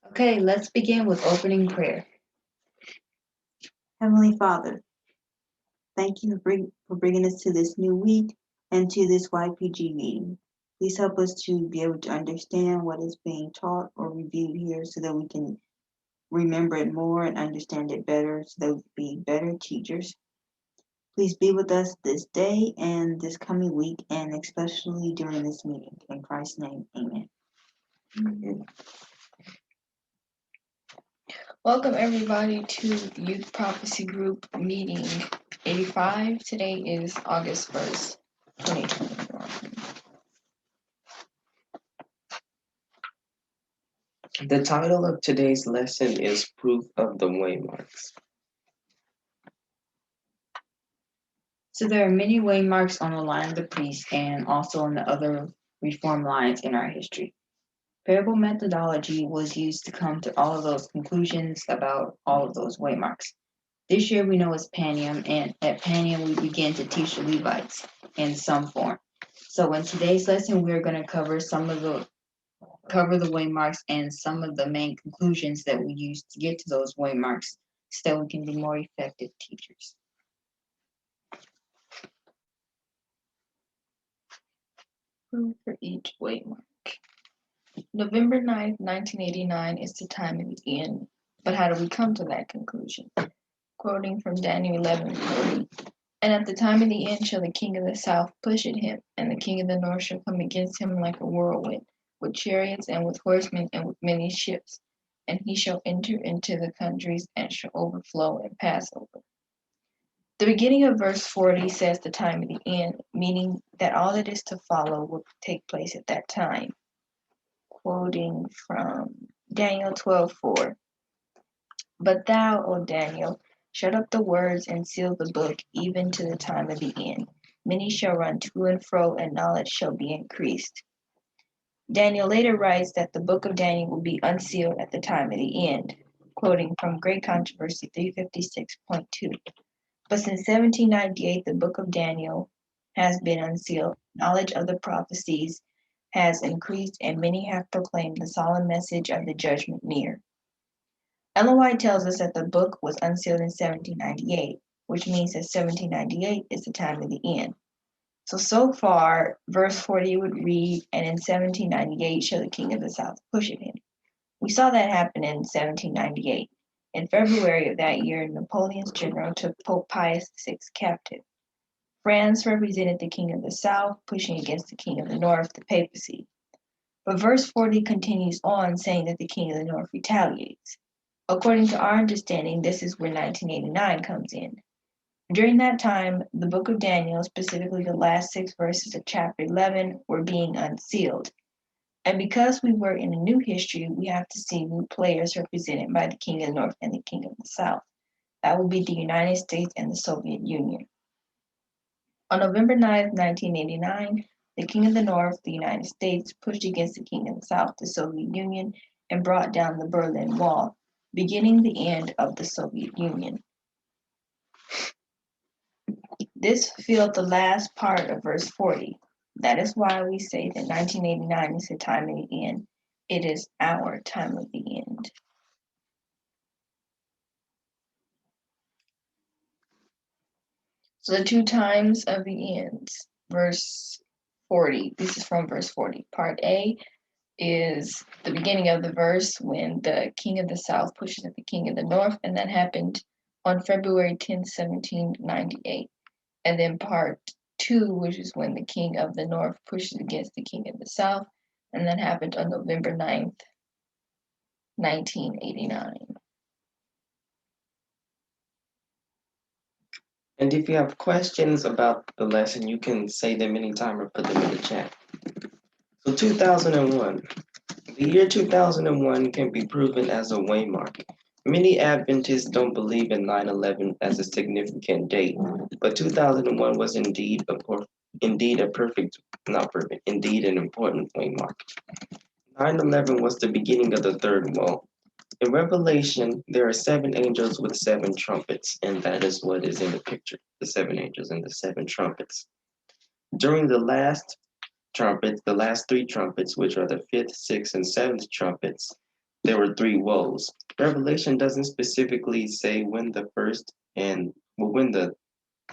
Okay, let's begin with opening prayer. Heavenly Father, thank you for bringing us to this new week and to this YPG meeting. Please help us to be able to understand what is being taught or reviewed here so that we can remember it more and understand it better so that we can be better teachers. Please be with us this day and this coming week and especially during this meeting. In Christ's name, amen. Amen. Welcome everybody to the Youth Prophecy Group meeting 85. Today is August 1st, 2021. The title of today's lesson is Proof of the Waymarks. So there are many waymarks on the line of the priest and also on the other reform lines in our history. Parable methodology was used to come to all of those conclusions about all of those waymarks. This year we know it's Panium, and at Panium we begin to teach the Levites in some form. So in today's lesson we're going to cover the waymarks and some of the main conclusions that we use to get to those waymarks so that we can be more effective teachers. Proof for each waymark. November 9th, 1989 is the time of the end. But how do we come to that conclusion? Quoting from Daniel 11:40. And at the time of the end shall the king of the south push at him, and the king of the north shall come against him like a whirlwind, with chariots and with horsemen and with many ships. And he shall enter into the countries and shall overflow and pass over. The beginning of verse 40 says the time of the end, meaning that all that is to follow will take place at that time. Quoting from Daniel 12:4. But thou, O Daniel, shut up the words and seal the book even to the time of the end. Many shall run to and fro, and knowledge shall be increased. Daniel later writes that the book of Daniel will be unsealed at the time of the end, quoting from Great Controversy 356.2. But since 1798, the book of Daniel has been unsealed. Knowledge of the prophecies has increased, and many have proclaimed the solemn message of the judgment near. Ellen White tells us that the book was unsealed in 1798, which means that 1798 is the time of the end. So far, verse 40 would read, and in 1798 shall the king of the south push at him. We saw that happen in 1798. In February of that year, Napoleon's general took Pope Pius VI captive. France represented the king of the south, pushing against the king of the north, the papacy. But verse 40 continues on, saying that the king of the north retaliates. According to our understanding, this is where 1989 comes in. During that time, the book of Daniel, specifically the last 6 verses of chapter 11, were being unsealed. And because we were in a new history, we have to see new players represented by the king of the north and the king of the south. That would be the United States and the Soviet Union. On November 9th, 1989, the king of the north, the United States, pushed against the king of the south, the Soviet Union, and brought down the Berlin Wall, beginning the end of the Soviet Union. This fulfilled the last part of verse 40. That is why we say that 1989 is the time of the end. It is our time of the end. So the 2 times of the ends, verse 40. This is from verse 40. Part A is the beginning of the verse when the king of the south pushes at the king of the north, and that happened on February 10th, 1798. And then part 2, which is when the king of the north pushes against the king of the south, and that happened on November 9th, 1989. And if you have questions about the lesson, you can say them anytime or put them in the chat. So 2001. The year 2001 can be proven as a waymark. Many Adventists don't believe in 9/11 as a significant date, but 2001 was indeed an important waymark. 9/11 was the beginning of the third woe. In Revelation, there are 7 angels with 7 trumpets, and that is what is in the picture, the 7 angels and the 7 trumpets. During the last trumpets, the last 3 trumpets, which are the 5th, 6th, and 7th trumpets, there were three woes. Revelation doesn't specifically say when the first and well, when the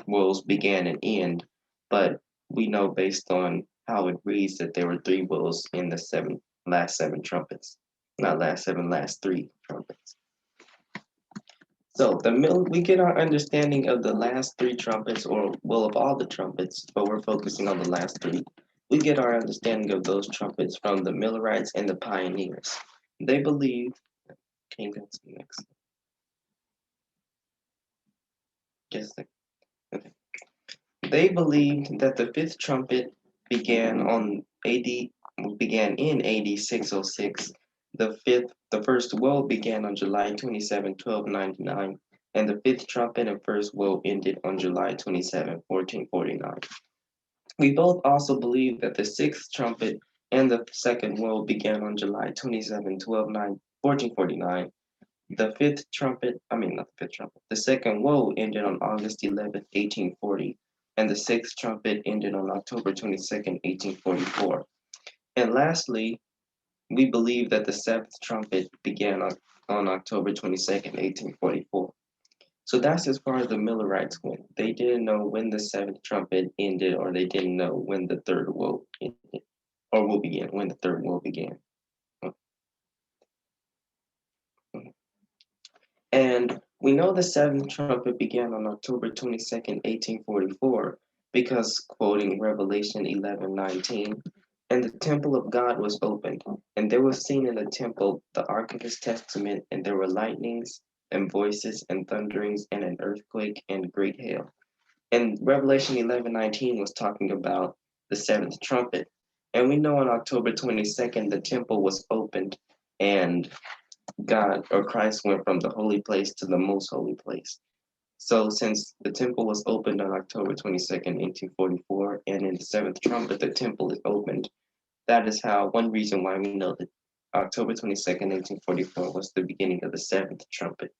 woes began and end, but we know based on how it reads that there were three woes in the last seven trumpets. Not last seven, last three trumpets. So we get our understanding of the last three trumpets, or well, of all the trumpets, but we're focusing on the last three. We get our understanding of those trumpets from the Millerites and the pioneers. They believed. Can you go to the next? Just like, okay. They believed that the fifth trumpet began in AD 606. The first woe began on July 27, 1299, and the fifth trumpet and first woe ended on July 27, 1449. We both also believe that the sixth trumpet and the second woe began on July 27, 1449. The fifth trumpet, I mean, not the fifth trumpet, the second woe ended on August 11th, 1840, and the sixth trumpet ended on October 22nd, 1844. And lastly, we believe that the seventh trumpet began on October 22nd, 1844. So that's as far as the Millerites went. They didn't know when the seventh trumpet ended, or they didn't know when the third woe ended, or will begin, when the third woe began. And we know the seventh trumpet began on October 22nd, 1844, because quoting Revelation 11:19, and the temple of God was opened, and there was seen in the temple the ark of his testament, and there were lightnings and voices and thunderings and an earthquake and great hail. And Revelation 11:19 was talking about the seventh trumpet. And we know on October 22nd, the temple was opened, and God or Christ went from the holy place to the most holy place. So since the temple was opened on October 22nd, 1844, and in the seventh trumpet, the temple is opened, that is how one reason why we know that October 22nd, 1844 was the beginning of the seventh trumpet.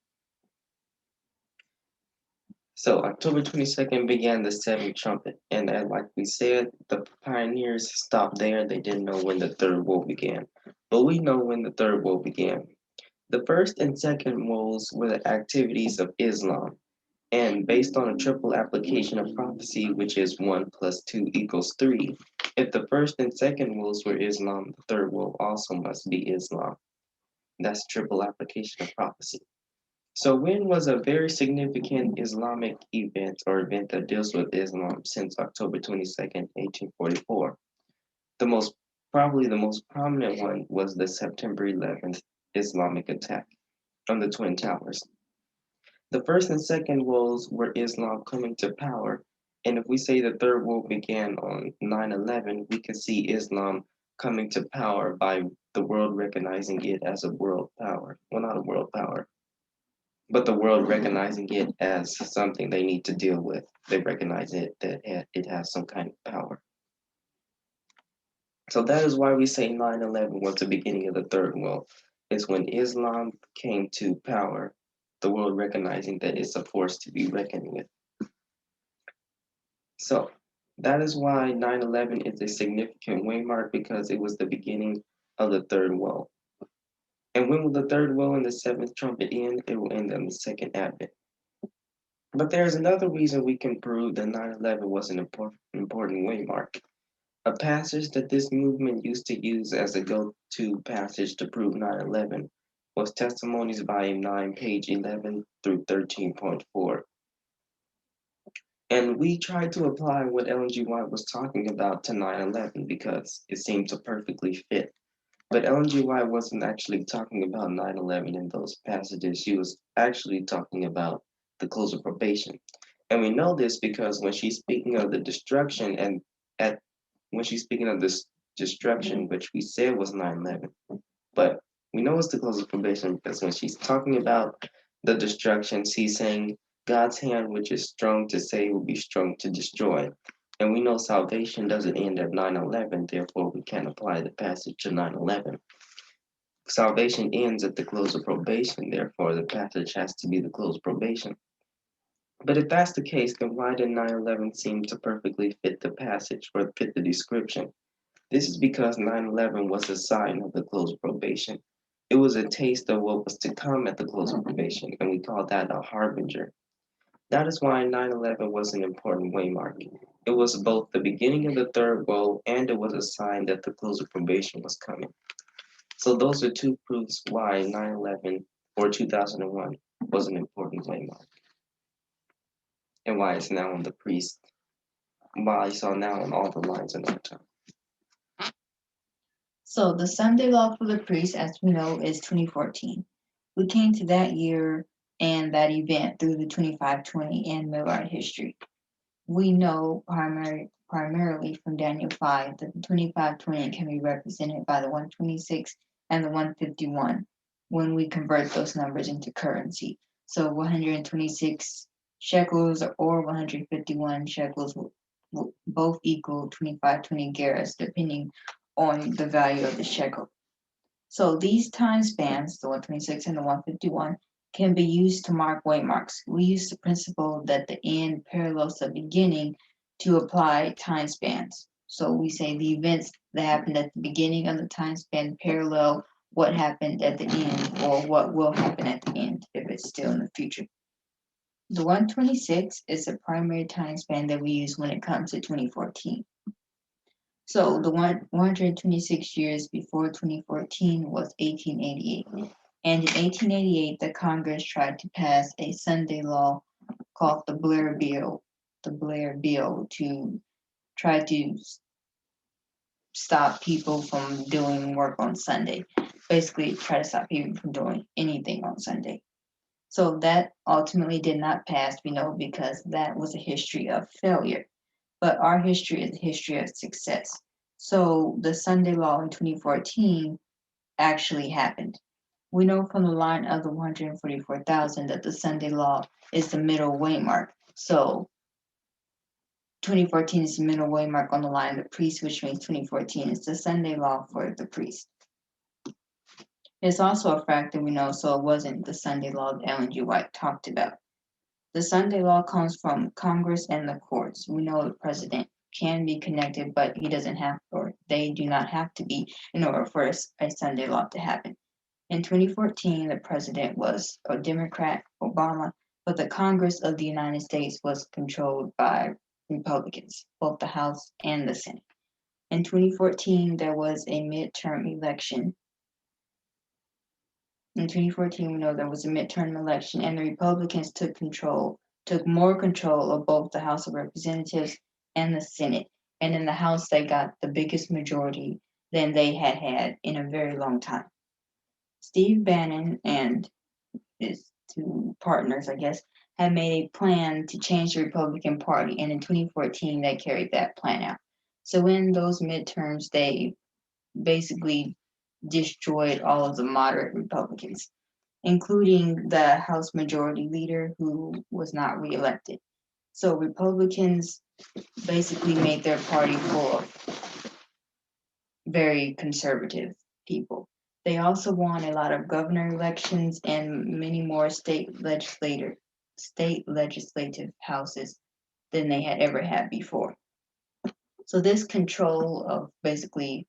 So October 22nd began the seventh trumpet, and like we said, the pioneers stopped there. They didn't know when the third woe began, but we know when the third woe began. The first and second woes were the activities of Islam, and based on a triple application of prophecy, which is 1 plus 2 equals 3, if the first and second woes were Islam, the third woe also must be Islam. That's triple application of prophecy. So when was a very significant Islamic event or event that deals with Islam since October 22nd, 1844? Probably the most prominent one was the September 11th Islamic attack on the Twin Towers. The first and second woes were Islam coming to power, and if we say the third woe began on 9/11, we can see Islam coming to power by the world recognizing it as a world power. Well, not a world power, but the world recognizing it as something they need to deal with. They recognize that it has some kind of power. So that is why we say 9/11 was the beginning of the third world. It's when Islam came to power, the world recognizing that it's a force to be reckoned with. So that is why 9/11 is a significant waymark, because it was the beginning of the third woe. And when will the third woe and the seventh trumpet end? It will end on the second advent. But there's another reason we can prove that 9/11 was an important waymark. A passage that this movement used to use as a go-to passage to prove 9/11 was Testimonies Volume 9, page 11 through 13.4. And we tried to apply what Ellen G. White was talking about to 9/11 because it seemed to perfectly fit. But Ellen G. White wasn't actually talking about 9/11 in those passages. She was actually talking about the close of probation. And we know this because when she's speaking of the destruction when she's speaking of this destruction, which we said was 9/11, but we know it's the close of probation because when she's talking about the destruction, she's saying God's hand, which is strong to save, will be strong to destroy. And we know salvation doesn't end at 9/11, therefore we can't apply the passage to 9/11. Salvation ends at the close of probation, therefore the passage has to be the close of probation. But if that's the case, then why did 9/11 seem to perfectly fit the passage or fit the description? This is because 9/11 was a sign of the close of probation. It was a taste of what was to come at the close of probation, and we call that a harbinger. That is why 9/11 was an important waymark. It was both the beginning of the third woe and it was a sign that the close of probation was coming. So those are two proofs why 9/11 or 2001 was an important waymark and why it's now on the priest, why it's now on all the lines in our time. So the Sunday law for the priest, as we know, is 2014. We came to that year and that event through the 2520 and Millard history. We know primarily from Daniel 5 that the 2520 can be represented by the 126 and the 151 when we convert those numbers into currency. So 126 shekels or 151 shekels will both equal 2520 gerahs, depending on the value of the shekel. So these time spans, the 126 and the 151, can be used to mark waymarks. We use the principle that the end parallels the beginning to apply time spans. So we say the events that happened at the beginning of the time span parallel what happened at the end or what will happen at the end if it's still in the future. The 126 is the primary time span that we use when it comes to 2014. So the 126 years before 2014 was 1888. And in 1888, the Congress tried to pass a Sunday law called the Blair Bill, to try to stop people from doing work on Sunday. Basically, try to stop people from doing anything on Sunday. So that ultimately did not pass, we know, because that was a history of failure. But our history is a history of success. So the Sunday law in 2014 actually happened. We know from the line of the 144,000 that the Sunday law is the middle waymark. So 2014 is the middle waymark on the line of the priest, which means 2014 is the Sunday law for the priest. It's also a fact that we know, so it wasn't the Sunday law that Ellen G. White talked about. The Sunday law comes from Congress and the courts. We know the president can be connected, but he doesn't have, or they do not have to be in order for a Sunday law to happen. In 2014, the president was a Democrat, Obama, but the Congress of the United States was controlled by Republicans, both the House and the Senate. In 2014, there was a midterm election. In 2014, we know there was a midterm election, and the Republicans took more control of both the House of Representatives and the Senate. And in the House, they got the biggest majority than they had had in a very long time. Steve Bannon and his two partners, I guess, had made a plan to change the Republican Party, and in 2014, they carried that plan out. So in those midterms, they basically destroyed all of the moderate Republicans, including the House Majority Leader who was not reelected. So Republicans basically made their party full of very conservative people. They also won a lot of governor elections and many more state legislative houses than they had ever had before. So this control of basically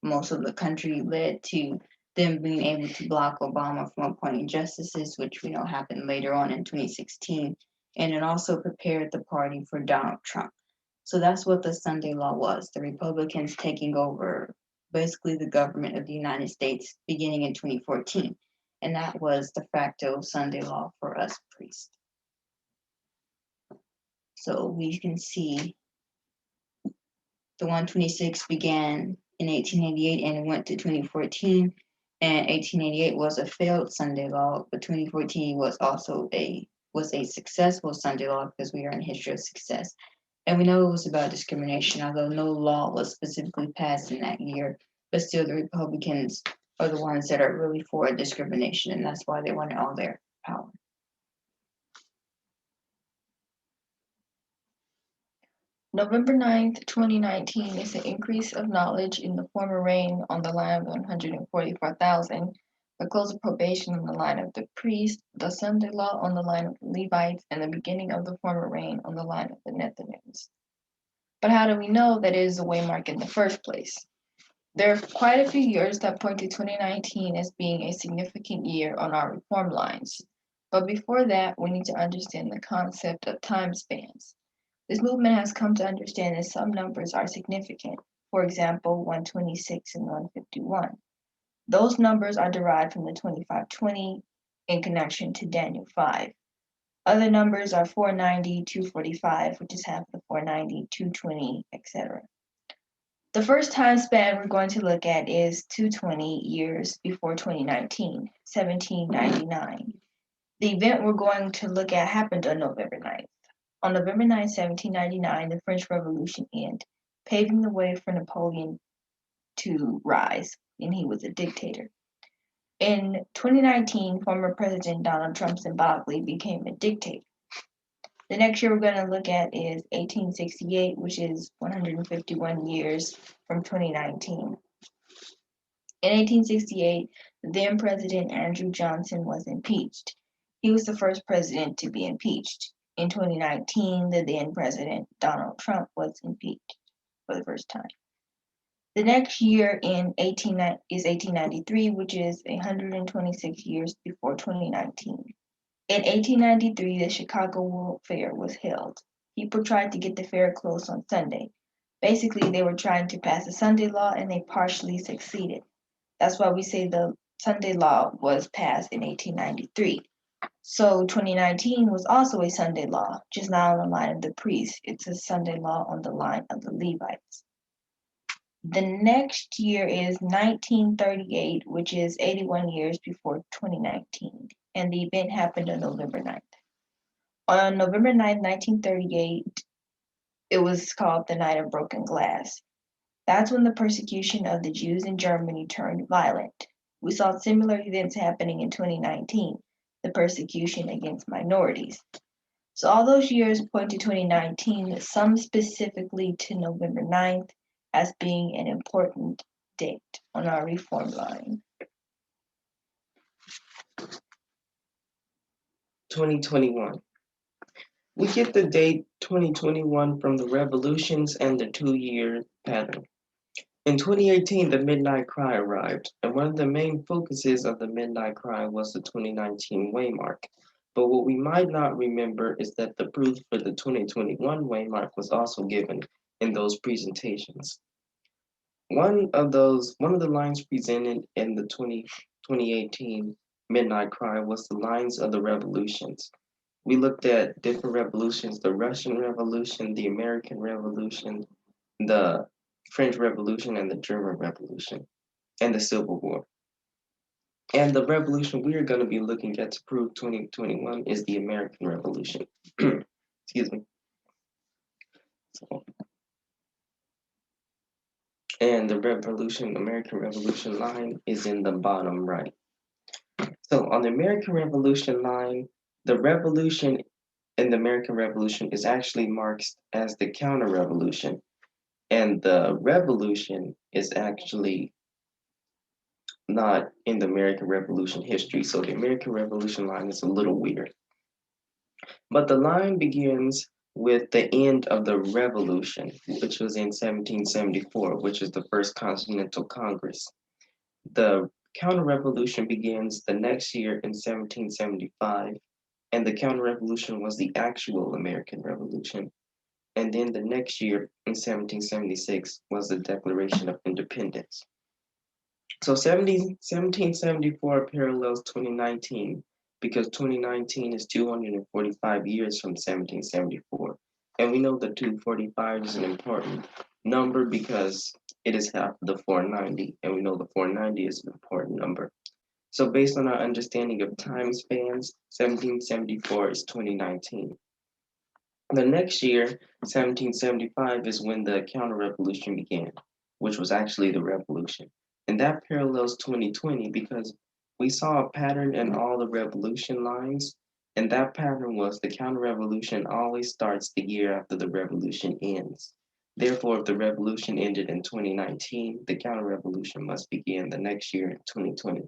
most of the country led to them being able to block Obama from appointing justices, which we know happened later on in 2016. And it also prepared the party for Donald Trump. So that's what the Sunday law was, the Republicans taking over basically the government of the United States beginning in 2014. And that was de facto Sunday law for us priests. So we can see the 126 began in 1888 and it went to 2014. And 1888 was a failed Sunday law, but 2014 was also a successful Sunday law because we are in history of success. And we know it was about discrimination, although no law was specifically passed in that year. But still, the Republicans are the ones that are really for discrimination, and that's why they wanted all their power. November 9th, 2019 is an increase of knowledge in the former reign on the line of 144,000, the close of probation on the line of the priest, the Sunday law on the line of the Levites, and the beginning of the former reign on the line of the Nethinims. But how do we know that it is a waymark in the first place? There are quite a few years that point to 2019 as being a significant year on our reform lines. But before that, we need to understand the concept of time spans. This movement has come to understand that some numbers are significant. For example, 126 and 151. Those numbers are derived from the 2520 in connection to Daniel 5. Other numbers are 490, 245, which is half of the 490, 220, etc. The first time span we're going to look at is 220 years before 2019, 1799. The event we're going to look at happened on November 9th. On November 9, 1799, the French Revolution ended, paving the way for Napoleon to rise, and he was a dictator. In 2019, former President Donald Trump symbolically became a dictator. The next year we're going to look at is 1868, which is 151 years from 2019. In 1868, the then President Andrew Johnson was impeached. He was the first president to be impeached. In 2019, the then President Donald Trump was impeached for the first time. The next year is 1893, which is 126 years before 2019. In 1893, the Chicago World Fair was held. People tried to get the fair closed on Sunday. Basically, they were trying to pass a Sunday law and they partially succeeded. That's why we say the Sunday law was passed in 1893. So 2019 was also a Sunday law, just not on the line of the priests. It's a Sunday law on the line of the Levites. The next year is 1938, which is 81 years before 2019, and the event happened on November 9th. On November 9th, 1938, it was called the Night of Broken Glass. That's when the persecution of the Jews in Germany turned violent. We saw similar events happening in 2019, the persecution against minorities. So all those years point to 2019, some specifically to November 9th, as being an important date on our reform line. 2021. We get the date 2021 from the revolutions and the 2-year pattern. In 2018, the Midnight Cry arrived, and one of the main focuses of the Midnight Cry was the 2019 Waymark. But what we might not remember is that the proof for the 2021 Waymark was also given in those presentations. One of the lines presented in the 2018 Midnight Cry was the lines of the revolutions. We looked at different revolutions, the Russian Revolution, the American Revolution, the French Revolution, and the German Revolution, and the Civil War. And the revolution we are going to be looking at to prove 2021 is the American Revolution. Excuse me. And the American Revolution line is in the bottom right. So on the American Revolution line, the revolution in the American Revolution is actually marked as the counter-revolution. And the revolution is actually not in the American Revolution history. So the American Revolution line is a little weird. But the line begins with the end of the revolution, which was in 1774, which is the First Continental Congress. The counter-revolution begins the next year in 1775, and the counter-revolution was the actual American Revolution. And then the next year in 1776 was the Declaration of Independence. So 1774 parallels 2019 because 2019 is 245 years from 1774. And we know that 245 is an important number because it is half of the 490, and we know the 490 is an important number. So based on our understanding of time spans, 1774 is 2019. The next year, 1775, is when the counter-revolution began, which was actually the revolution. And that parallels 2020 because we saw a pattern in all the revolution lines, and that pattern was the counter-revolution always starts the year after the revolution ends. Therefore, if the revolution ended in 2019, the counter-revolution must begin the next year in 2020.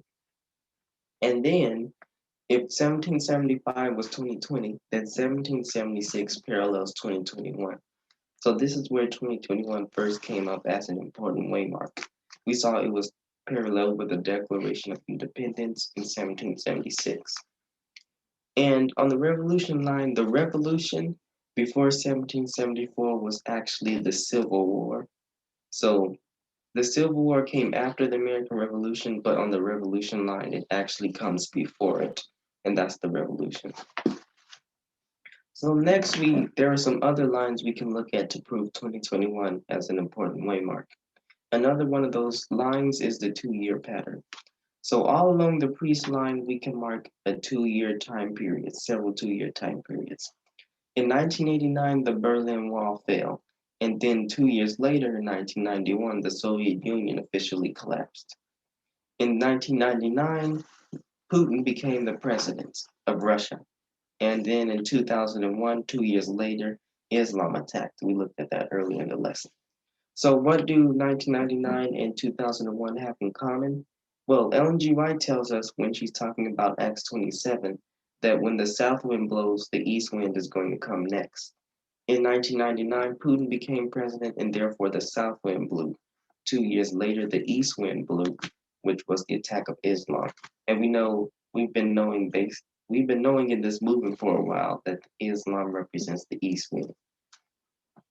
And then, if 1775 was 2020, then 1776 parallels 2021. So this is where 2021 first came up as an important waymark. we saw it was parallel with the Declaration of Independence in 1776. And on the revolution line, the revolution before 1774 was actually the Civil War. So the Civil War came after the American Revolution, but on the revolution line, it actually comes before it, and that's the revolution. So next there are some other lines we can look at to prove 2021 as an important waymark. Another one of those lines is the 2-year pattern. So all along the priest line, we can mark a 2-year time period, several 2-year time periods. In 1989, the Berlin Wall fell, and then 2 years later, in 1991, the Soviet Union officially collapsed. In 1999, Putin became the president of Russia. And then in 2001, 2 years later, Islam attacked. We looked at that earlier in the lesson. So what do 1999 and 2001 have in common? Well, Ellen G. White tells us when she's talking about Acts 27 that when the south wind blows, the east wind is going to come next. In 1999, Putin became president and therefore the south wind blew. 2 years later, the east wind blew, which was the attack of Islam. And we've been knowing in this movement for a while that Islam represents the east wind.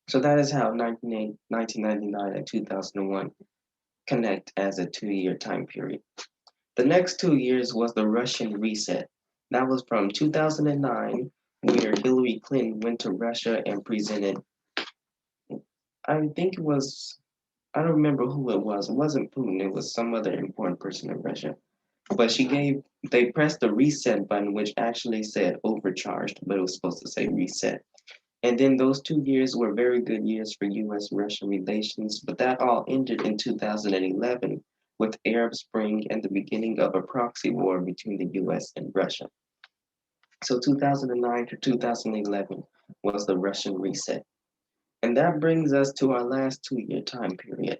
So that is how 1999 and 2001 connect as a 2-year time period. The next 2 years was the Russian reset. That was from 2009, where Hillary Clinton went to Russia and presented, I don't remember who it was. It wasn't Putin, it was some other important person in Russia. But they pressed the reset button, which actually said overcharged, but it was supposed to say reset. And then those 2 years were very good years for US-Russia relations, but that all ended in 2011 with Arab Spring and the beginning of a proxy war between the US and Russia. So 2009 to 2011 was the Russian reset. And that brings us to our last 2-year time period.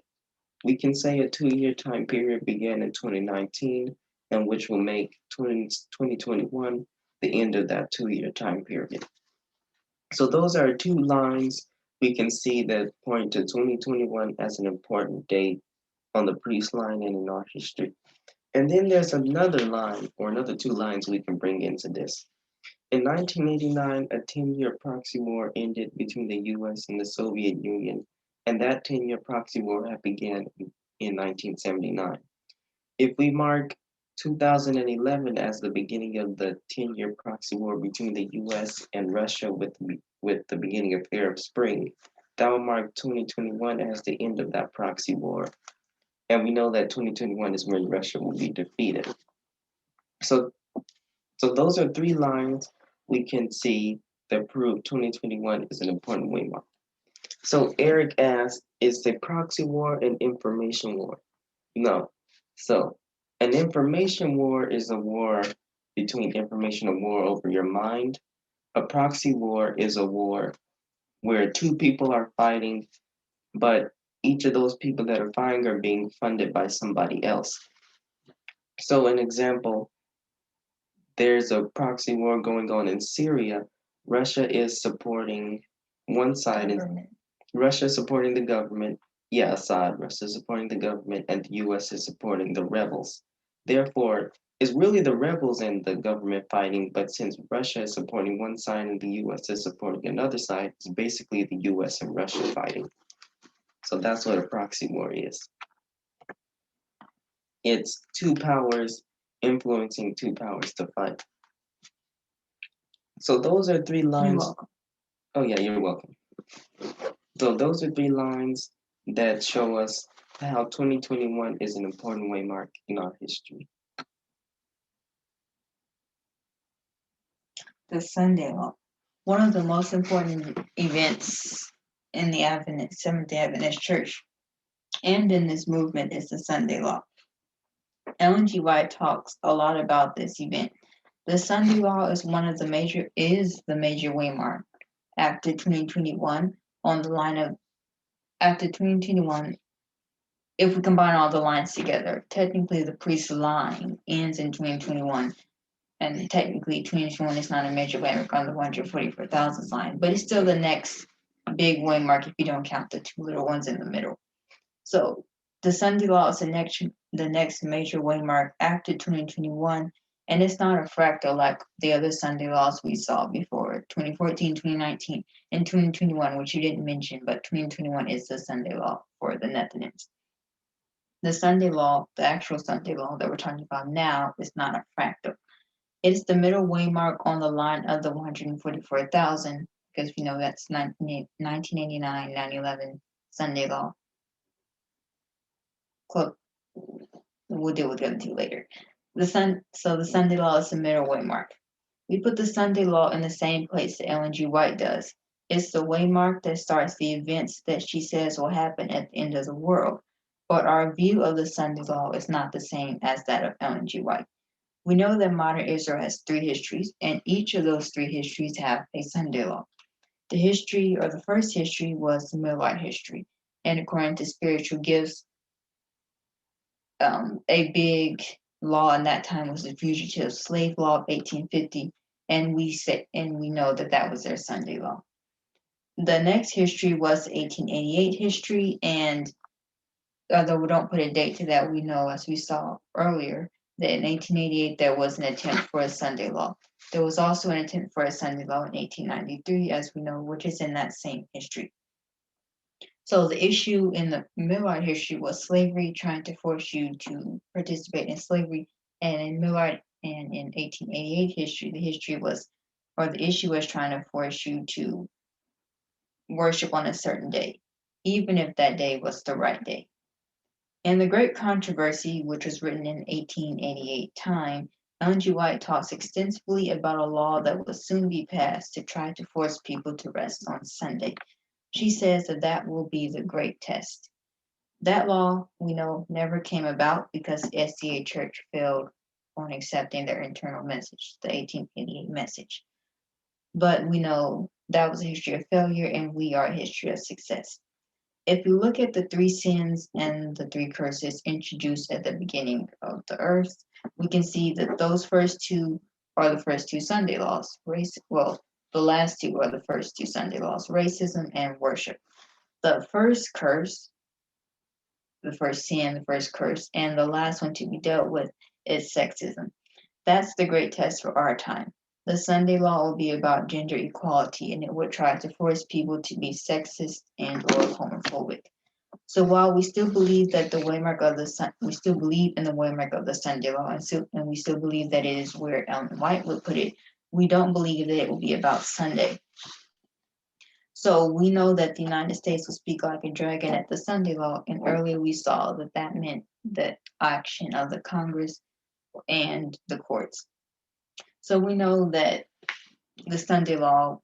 We can say a 2-year time period began in 2019, and which will make 2021 the end of that 2-year time period. So those are 2 lines we can see that point to 2021 as an important date on the priest line and in our history. And then there's another line, or another 2 lines we can bring into this. In 1989, a 10-year proxy war ended between the US and the Soviet Union, and that 10-year proxy war had began in 1979. If we mark 2011 as the beginning of the 10-year proxy war between the US and Russia with the beginning of Arab Spring, that will mark 2021 as the end of that proxy war. And we know that 2021 is when Russia will be defeated. So those are 3 lines we can see that prove 2021 is an important waymark. So Eric asked, is the proxy war an information war? No. So an information war is a war between information, a war over your mind. A proxy war is a war where 2 people are fighting, but each of those people that are fighting are being funded by somebody else. So an example, there's a proxy war going on in Syria. Russia is supporting one side, and Russia is supporting the government. Yeah, Assad, Russia is supporting the government, and the US is supporting the rebels. Therefore, it's really the rebels and the government fighting, but since Russia is supporting one side and the US is supporting another side, it's basically the US and Russia fighting. So that's what a proxy war is. It's 2 powers influencing 2 powers to fight. So those are 3 lines. You're welcome. Oh yeah, you're welcome. So those are 3 lines that show us how 2021 is an important waymark in our history. The Sunday Law. One of the most important events in the Seventh-day Adventist Church and in this movement is the Sunday Law. Ellen G. White talks a lot about this event. The Sunday Law is the major waymark after 2021 on the line of after 2021. If we combine all the lines together, technically the priest line ends in 2021, and technically 2021 is not a major waymark on the 144,000 line, but it's still the next big waymark if you don't count the 2 little ones in the middle. So The Sunday law is the next major waymark after 2021, and it's not a fractal like the other Sunday laws we saw before 2014, 2019, and 2021, which you didn't mention, but 2021 is the Sunday law for the Nethinims. The Sunday law, the actual Sunday law that we're talking about now, is not a fractal. It's the middle waymark on the line of the 144,000, because we know that's 1989, 9/11 Sunday law. We'll deal with the other two later. So the Sunday law is the middle waymark. We put the Sunday law in the same place that Ellen G. White does. It's the waymark that starts the events that she says will happen at the end of the world. But our view of the Sunday law is not the same as that of Ellen G. White. We know that modern Israel has three histories, and each of those three histories have a Sunday law. The history, or the first history, was the Millerite history. And according to spiritual gifts, a big law in that time was the Fugitive Slave Law of 1850, and we know that that was their Sunday law. The next history was the 1888 history, and although we don't put a date to that, we know, as we saw earlier, that in 1888 there was an attempt for a Sunday law. There was also an attempt for a Sunday law in 1893, as we know, which is in that same history. So the issue in the Millerite history was slavery, trying to force you to participate in slavery. And in Millerite and in 1888 history, the issue was trying to force you to worship on a certain day, even if that day was the right day. In the Great Controversy, which was written in 1888 time, Ellen G. White talks extensively about a law that will soon be passed to try to force people to rest on Sunday. She says that will be the great test. That law, we know, never came about because the SDA Church failed on accepting their internal message, the 1888 message. But we know that was a history of failure, and we are a history of success. If you look at the three sins and the three curses introduced at the beginning of the earth, we can see that those first two are the first two Sunday laws. The last two are the first two Sunday laws, racism and worship. The first curse, the first sin, the first curse, and the last one to be dealt with is sexism. That's the great test for our time. The Sunday law will be about gender equality, and it would try to force people to be sexist and or homophobic. So while we still believe that we still believe in the waymark of the Sunday law, and we still believe that it is where Ellen White would put it, we don't believe that it will be about Sunday. So we know that the United States will speak like a dragon at the Sunday law, and earlier we saw that that meant the action of the Congress and the courts. So we know that the Sunday law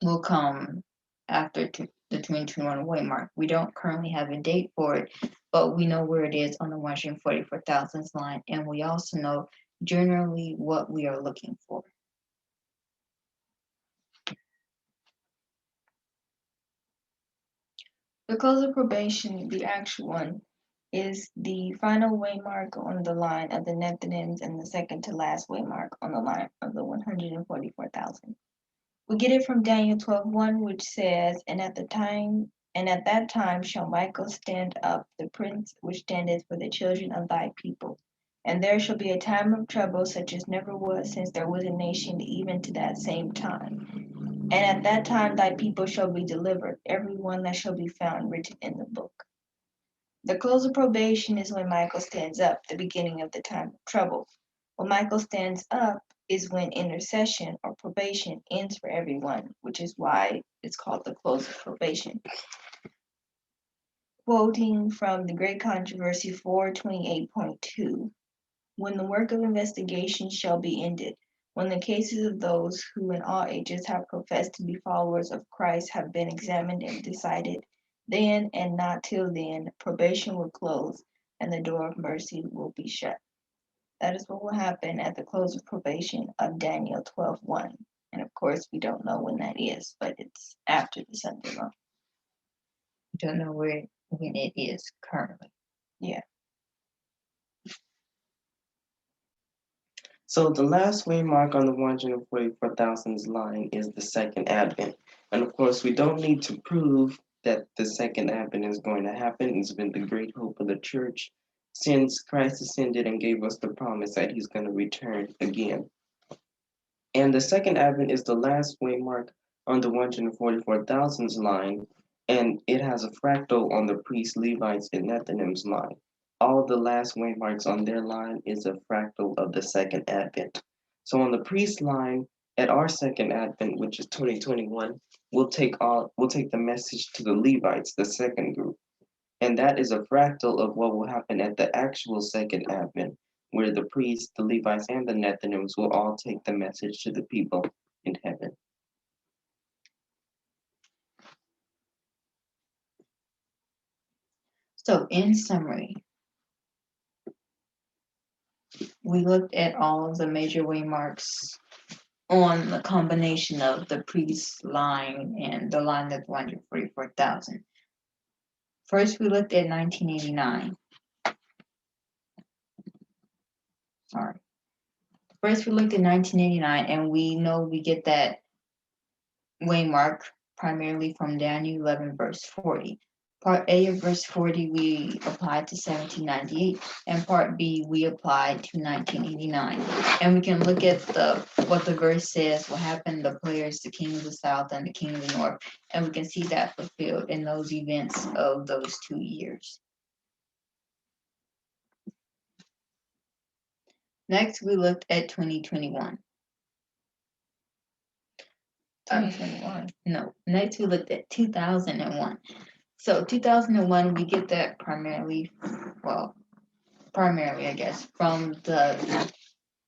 will come after the 2021 waymark. We don't currently have a date for it, but we know where it is on the 144,000 line, and we also know generally what we are looking for. The close of probation, the actual one, is the final waymark on the line of the Nethinims and the second to last waymark on the line of the 144,000. We get it from Daniel 12:1, which says, and at that time shall Michael stand up, the prince which standeth for the children of thy people. And there shall be a time of trouble such as never was since there was a nation, even to that same time. And at that time thy people shall be delivered, every one that shall be found written in the book. The close of probation is when Michael stands up, the beginning of the time of trouble. When Michael stands up is when intercession or probation ends for everyone, which is why it's called the close of probation. Quoting from the Great Controversy 428.2, when the work of investigation shall be ended, when the cases of those who in all ages have professed to be followers of Christ have been examined and decided, then and not till then, probation will close and the door of mercy will be shut. That is what will happen at the close of probation of Daniel 12:1. And of course, we don't know when that is, but it's after the Sunday law. Don't know when it is currently. Yeah. So the last waymark on the 144,000 line is the second advent. And of course, we don't need to prove that the second advent is going to happen. It's been the great hope of the church since Christ ascended and gave us the promise that he's going to return again. And the second advent is the last waymark on the 144,000s line, and it has a fractal on the priests, Levites, and Nethanim's line. All the last waymarks on their line is a fractal of the second advent. So on the priest line, at our second advent, which is 2021, we'll take the message to the Levites, the second group. And that is a fractal of what will happen at the actual second advent, where the priests, the Levites, and the Nethinims will all take the message to the people in heaven. So in summary, we looked at all of the major waymarks on the combination of the priest line and the line of 144,000. First, we looked at 1989. Sorry. First, we looked at 1989, and we know we get that waymark primarily from Daniel 11, verse 40. Part A of verse 40, we applied to 1798, and part B, we applied to 1989. And we can look at what the verse says will happen, the players, the king of the south and the king of the north, and we can see that fulfilled in those events of those 2 years. Next, we looked at 2021. 2021. No, next we looked at 2001. So 2001, we get that primarily, I guess, from the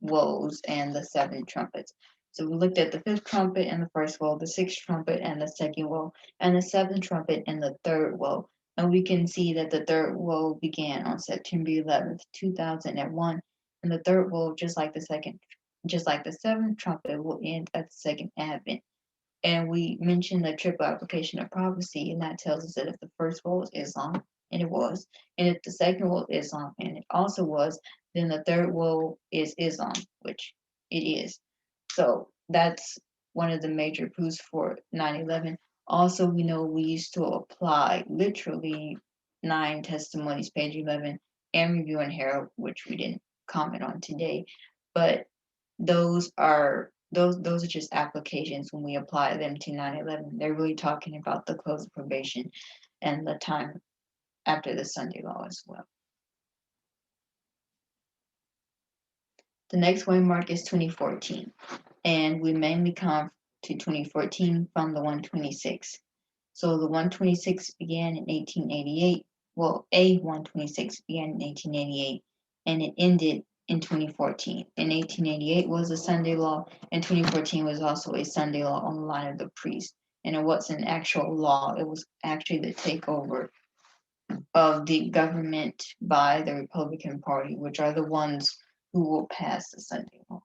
woes and the 7 trumpets. So we looked at the 5th trumpet and the first woe, the 6th trumpet and the second woe, and the 7th trumpet and the third woe. And we can see that the third woe began on September 11th, 2001, and the third woe, just like the 7th trumpet, will end at the second advent. And we mentioned the triple application of prophecy, and that tells us that if the first woe was Islam, and it was, and if the second woe is Islam, and it also was, then the third woe is Islam, which it is. So that's one of the major proofs for 9/11. Also, we know we used to apply literally 9 testimonies, page 11, and Review and Herald, which we didn't comment on today, but those are just applications when we apply them to 9/11. They're really talking about the close of probation and the time after the Sunday law as well. The next waymark is 2014, and we mainly come to 2014 from the 126. So the 126 began in 1888. Well, a 126 began in 1888, and it ended in 2014. In 1888 was a Sunday law, and 2014 was also a Sunday law on the line of the priest. And it wasn't an actual law, it was actually the takeover of the government by the Republican Party, which are the ones who will pass the Sunday law.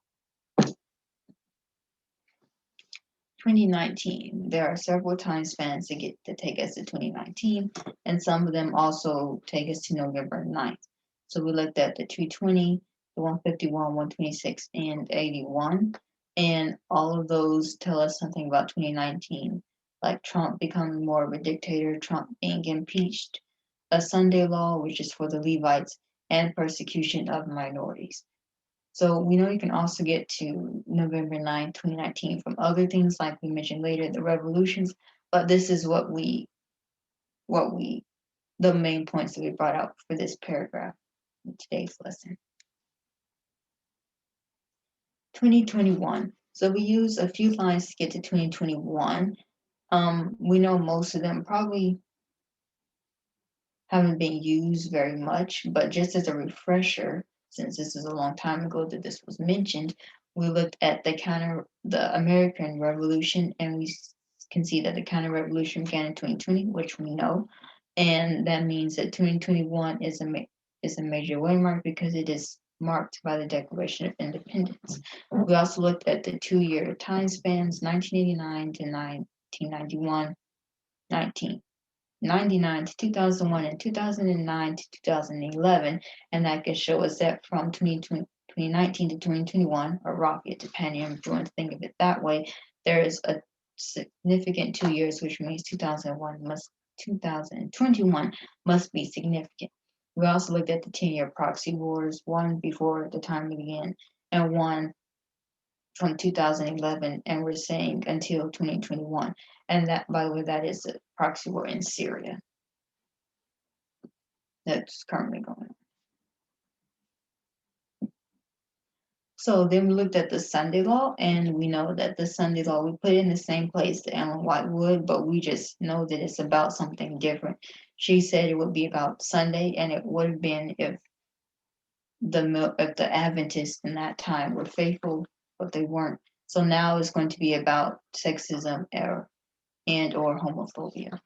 2019, there are several time spans to take us to 2019, and some of them also take us to November 9th. So we looked at the 220, the 151, 126, and 81, and all of those tell us something about 2019, like Trump becoming more of a dictator, Trump being impeached, a Sunday law, which is for the Levites, and persecution of minorities. So we know you can also get to November 9, 2019 from other things like we mentioned later, the revolutions, but this is the main points that we brought out for this paragraph in today's lesson. 2021. So we use a few lines to get to 2021. We know most of them probably haven't been used very much, but just as a refresher, since this is a long time ago that this was mentioned, we looked at the American Revolution, and we can see that the counter-revolution began in 2020, which we know, and that means that 2021 is a major waymark because it is marked by the Declaration of Independence. We also looked at the 2-year time spans, 1989 to 1991, 1999 to 2001, and 2009 to 2011, and that can show us that from 2019 to 2021, a rocket, depending on if you want to think of it that way, there is a significant 2 years, which means 2001 must 2021 must be significant. We also looked at the 10-year proxy wars, one before the time of the end, and one from 2011, and we're saying until 2021. And that, by the way, that is a proxy war in Syria that's currently going on. So then we looked at the Sunday law, and we know that the Sunday law, we put it in the same place that Ellen White would, but we just know that it's about something different. She said it would be about Sunday, and it would have been if the Adventists in that time were faithful, but they weren't. So now it's going to be about sexism and/or homophobia.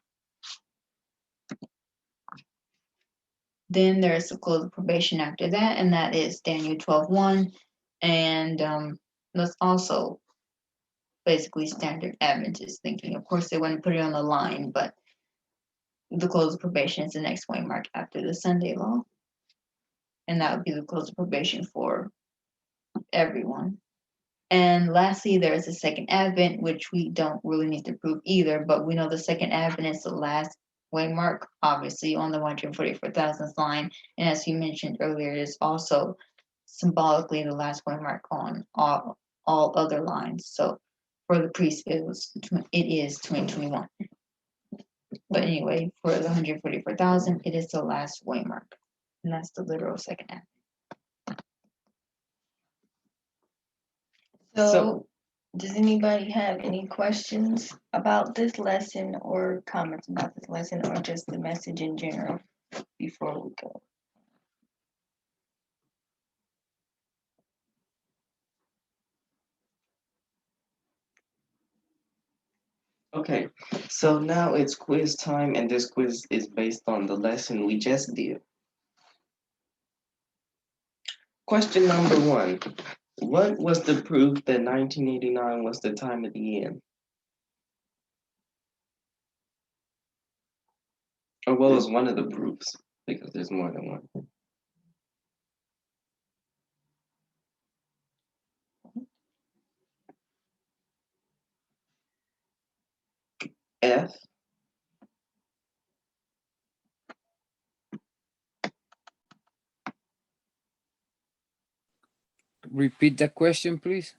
Then there's the close of probation after that, and that is Daniel 12:1, and that's also basically standard Adventist thinking. Of course, they wouldn't put it on the line, but the close of probation is the next waymark after the Sunday law, and that would be the close of probation for everyone. And lastly, there's the second advent, which we don't really need to prove either, but we know the second advent is the last waymark, obviously, on the 144,000th line. And as you mentioned earlier, it is also symbolically the last waymark on all other lines. So for the priest, it is 2021. But anyway, for the 144,000, it is the last waymark. And that's the literal second advent. So, does anybody have any questions about this lesson or comments about this lesson or just the message in general before we go? Okay, so now it's quiz time, and this quiz is based on the lesson we just did. Question number 1. What was the proof that 1989 was the time of the end? Or what was one of the proofs? Because there's more than one. F. Repeat the question, please.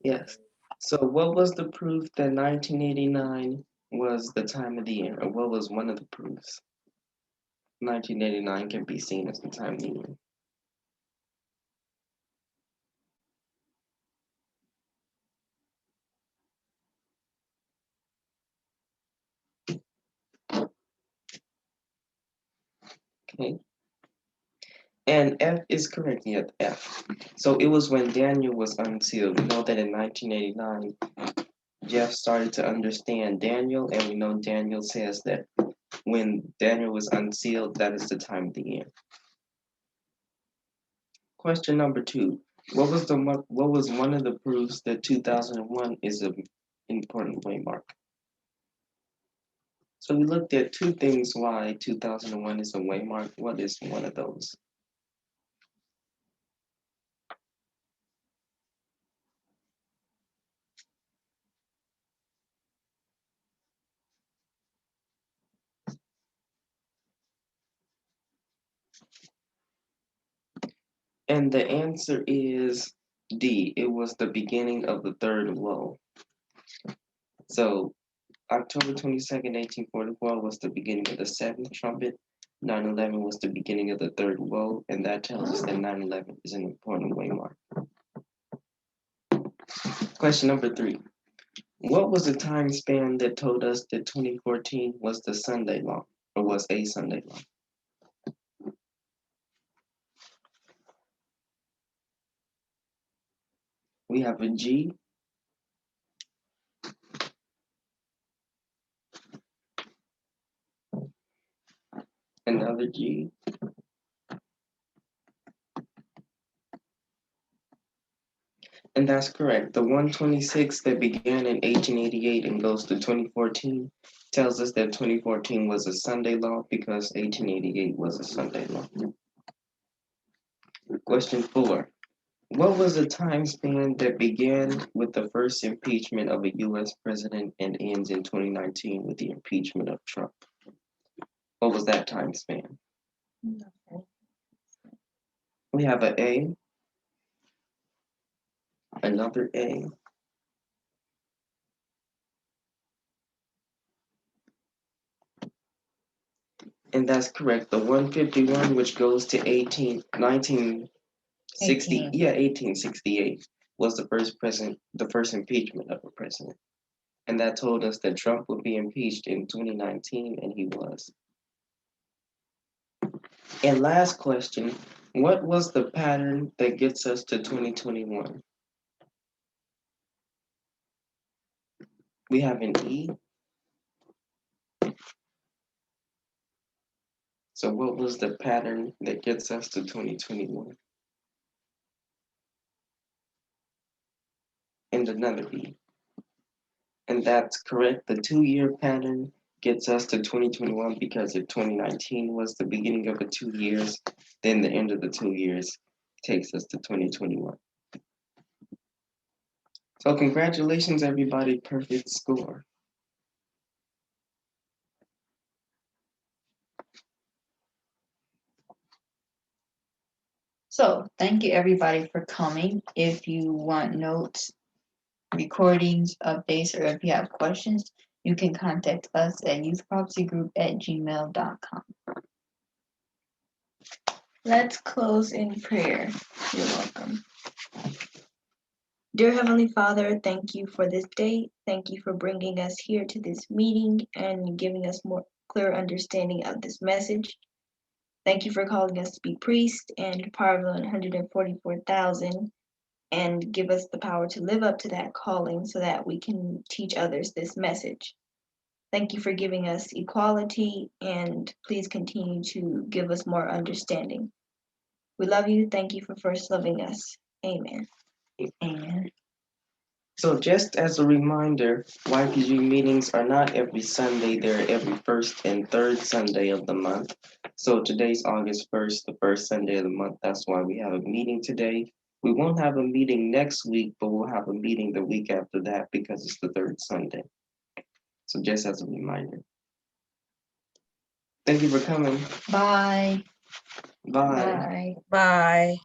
Yes. So what was the proof that 1989 was the time of the end? Or what was one of the proofs? 1989 can be seen as the time of the end. Okay. And F is correct, yeah, F. So it was when Daniel was unsealed. We know that in 1989, Jeff started to understand Daniel, and we know Daniel says that when Daniel was unsealed, that is the time of the end. Question number 2. What was one of the proofs that 2001 is an important waymark? So we looked at 2 things why 2001 is a waymark. What is one of those? And the answer is D. It was the beginning of the third woe. So October 22nd, 1844 was the beginning of the seventh trumpet. 9/11 was the beginning of the third woe, and that tells us that 9/11 is an important waymark. Question number 3. What was the time span that told us that 2014 was the Sunday law, or was a Sunday law? We have a G, another G, and that's correct. The 126 that began in 1888 and goes to 2014 tells us that 2014 was a Sunday law because 1888 was a Sunday law. Question 4. What was the time span that began with the first impeachment of a U.S. president and ends in 2019 with the impeachment of Trump? What was that time span? We have an A, another A, and that's correct. The 151, which goes to 1960, 18. yeah, 1868 was the first impeachment of a president. And that told us that Trump would be impeached in 2019, and he was. And last question, what was the pattern that gets us to 2021? We have an E. So what was the pattern that gets us to 2021? And another E. And that's correct. The 2-year pattern gets us to 2021 because if 2019 was the beginning of the 2 years, then the end of the 2 years takes us to 2021. So congratulations, everybody, perfect score. So thank you everybody for coming. If you want notes, recordings, updates, or if you have questions, you can contact us at youthprophecygroup@gmail.com. Let's close in prayer. You're welcome. Dear Heavenly Father, thank you for this day. Thank you for bringing us here to this meeting and giving us more clear understanding of this message. Thank you for calling us to be priests and part of the 144,000 and give us the power to live up to that calling so that we can teach others this message. Thank you for giving us equality and please continue to give us more understanding. We love you. Thank you for first loving us. Amen. Amen. So just as a reminder, YPG meetings are not every Sunday, they're every first and third Sunday of the month. So today's August 1st, the first Sunday of the month, that's why we have a meeting today. We won't have a meeting next week, but we'll have a meeting the week after that because it's the third Sunday. So just as a reminder. Thank you for coming. Bye. Bye. Bye. Bye.